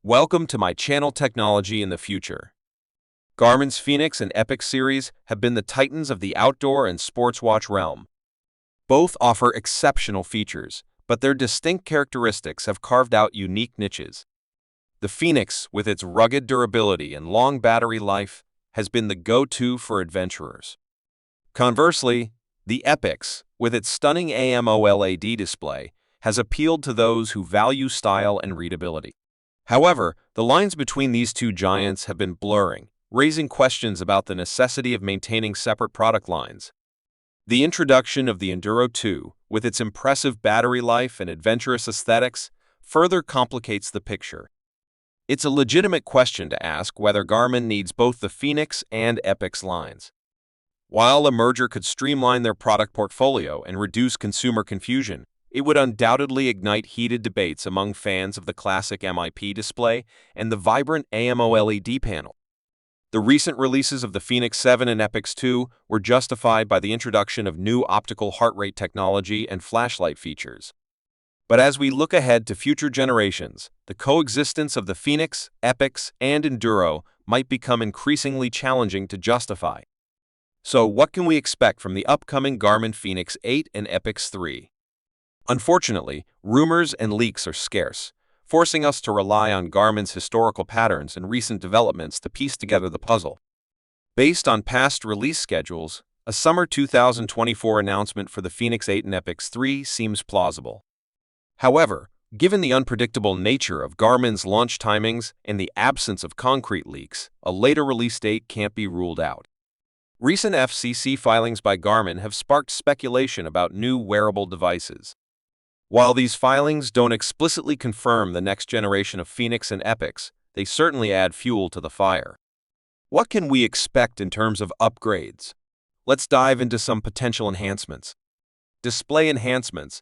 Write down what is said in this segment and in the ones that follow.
Welcome to my channel Technology in the Future. Garmin's Fenix and Epix series have been the titans of the outdoor and sports watch realm. Both offer exceptional features, but their distinct characteristics have carved out unique niches. The Fenix, with its rugged durability and long battery life, has been the go-to for adventurers. Conversely, the Epix, with its stunning AMOLED display, has appealed to those who value style and readability. However, the lines between these two giants have been blurring, raising questions about the necessity of maintaining separate product lines. The introduction of the Enduro 2, with its impressive battery life and adventurous aesthetics, further complicates the picture. It's a legitimate question to ask whether Garmin needs both the Fenix and Epix lines. While a merger could streamline their product portfolio and reduce consumer confusion, it would undoubtedly ignite heated debates among fans of the classic MIP display and the vibrant AMOLED panel. The recent releases of the Fenix 7 and Epix 2 were justified by the introduction of new optical heart rate technology and flashlight features. But as we look ahead to future generations, the coexistence of the Fenix, Epix, and Enduro might become increasingly challenging to justify. So what can we expect from the upcoming Garmin Fenix 8 and Epix 3? Unfortunately, rumors and leaks are scarce, forcing us to rely on Garmin's historical patterns and recent developments to piece together the puzzle. Based on past release schedules, a summer 2024 announcement for the Fenix 8 and Epix 3 seems plausible. However, given the unpredictable nature of Garmin's launch timings and the absence of concrete leaks, a later release date can't be ruled out. Recent FCC filings by Garmin have sparked speculation about new wearable devices. While these filings don't explicitly confirm the next generation of Fenix and Epix, they certainly add fuel to the fire. What can we expect in terms of upgrades? Let's dive into some potential enhancements. Display enhancements.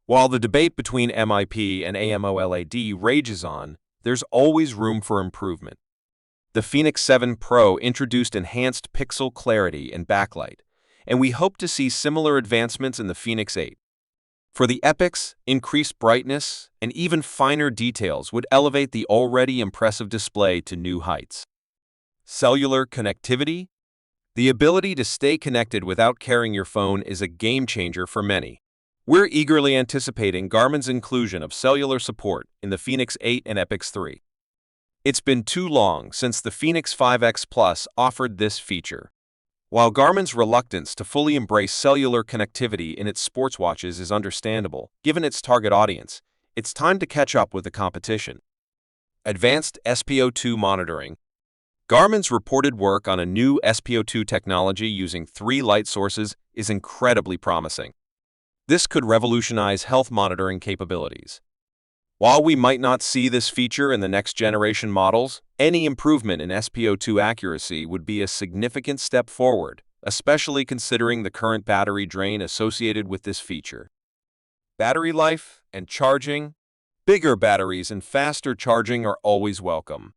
While the debate between MIP and AMOLED rages on, there's always room for improvement. The Fenix 7 Pro introduced enhanced pixel clarity and backlight, and we hope to see similar advancements in the Fenix 8. For the Epix, increased brightness and even finer details would elevate the already impressive display to new heights. Cellular connectivity. The ability to stay connected without carrying your phone is a game-changer for many. We're eagerly anticipating Garmin's inclusion of cellular support in the Fenix 8 and Epix 3. It's been too long since the Fenix 5X Plus offered this feature. While Garmin's reluctance to fully embrace cellular connectivity in its sports watches is understandable, given its target audience, it's time to catch up with the competition. Advanced SpO2 monitoring. Garmin's reported work on a new SpO2 technology using 3 light sources is incredibly promising. This could revolutionize health monitoring capabilities. While we might not see this feature in the next generation models, any improvement in SpO2 accuracy would be a significant step forward, especially considering the current battery drain associated with this feature. Battery life and charging. Bigger batteries and faster charging are always welcome.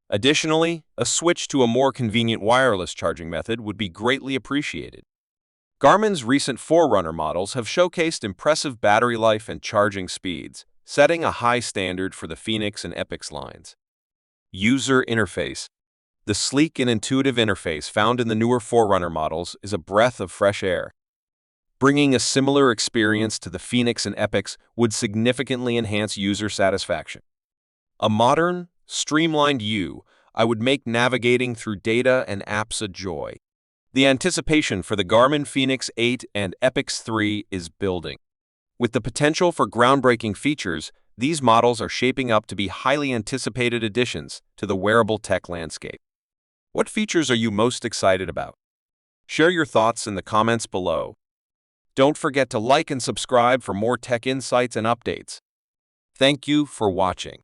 Additionally, a switch to a more convenient wireless charging method would be greatly appreciated. Garmin's recent Forerunner models have showcased impressive battery life and charging speeds, setting a high standard for the Fenix and Epix lines. User interface. The sleek and intuitive interface found in the newer Forerunner models is a breath of fresh air. Bringing a similar experience to the Fenix and Epix would significantly enhance user satisfaction. A modern, streamlined UI would make navigating through data and apps a joy. The anticipation for the Garmin Fenix 8 and Epix 3 is building. With the potential for groundbreaking features, these models are shaping up to be highly anticipated additions to the wearable tech landscape. What features are you most excited about? Share your thoughts in the comments below. Don't forget to like and subscribe for more tech insights and updates. Thank you for watching.